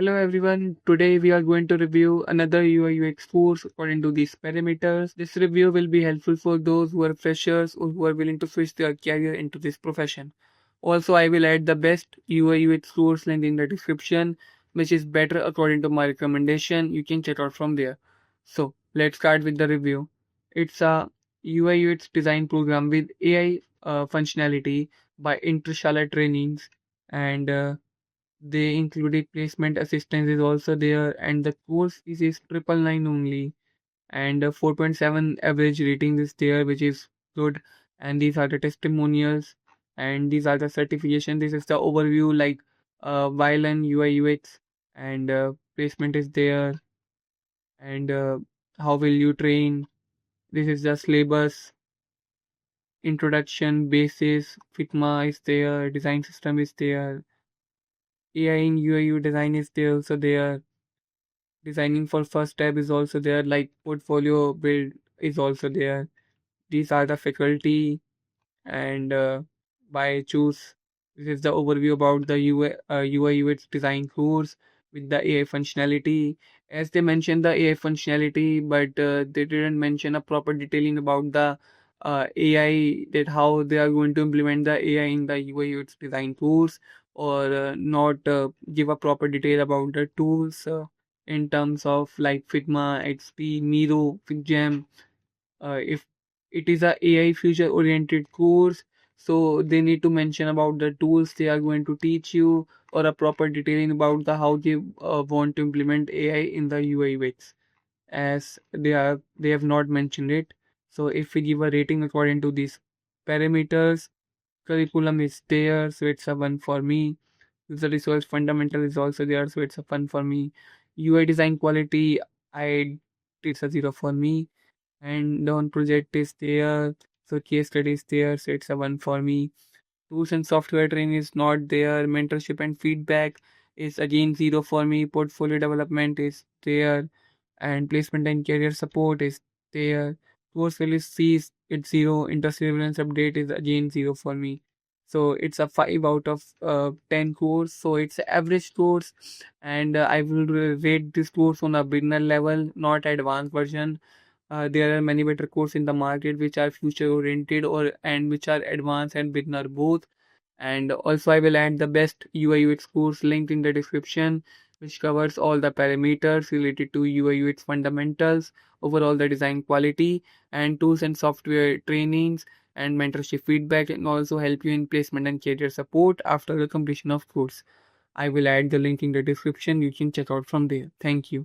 Hello everyone, today we are going to review another UI UX course according to these parameters. This review will be helpful for those who are freshers or who are willing to switch their career into this profession. Also, I will add the best UI UX course link in the description, which is better according to my recommendation. You can check out from there. So, let's start with the review. It's a UI UX design program with AI functionality by Internshala Trainings and they included placement assistance is also there, and the course fees is 999 only, and 4.7 average rating is there, which is good. And these are the testimonials, and these are the certification. This is the overview, like Violin UI UX, and placement is there, and how will you train? This is the syllabus, introduction, basis, Figma is there, design system is there, AI in UI design is there also there. Designing for first tab is also there, like portfolio build is also there. These are the faculty and by choose. This is the overview about the UI UX design course with the AI functionality. As they mentioned the AI functionality, but they didn't mention a proper detailing about the AI, that how they are going to implement the AI in the UI UX design course, or not give a proper detail about the tools in terms of like Figma, XP, Miro, FigJam. If it is a AI future oriented course, so they need to mention about the tools they are going to teach you, or a proper detailing about the how they want to implement AI in the UI UX, as they have not mentioned it. So if we give a rating according to these parameters, curriculum is there, so it's a 1 for me. User resource fundamental is also there, so it's a fun for me. UI design quality, I it's a 0 for me. And on project is there, so case study is there, so it's a 1 for me. Tools and software training is not there. Mentorship and feedback is again 0 for me. Portfolio development is there, and placement and career support is there. Course release fees, it's 0. Intersurveillance update is again 0 for me. So it's a 5 out of 10 course. So it's an average course, and I will rate this course on a beginner level, not advanced version. There are many better courses in the market which are future oriented, or and which are advanced and beginner both. And also I will add the best UI UX course linked in the description, which covers all the parameters related to UI UX fundamentals, overall the design quality, and tools and software trainings, and mentorship feedback, and also help you in placement and career support after the completion of course. I will add the link in the description. You can check out from there. Thank you.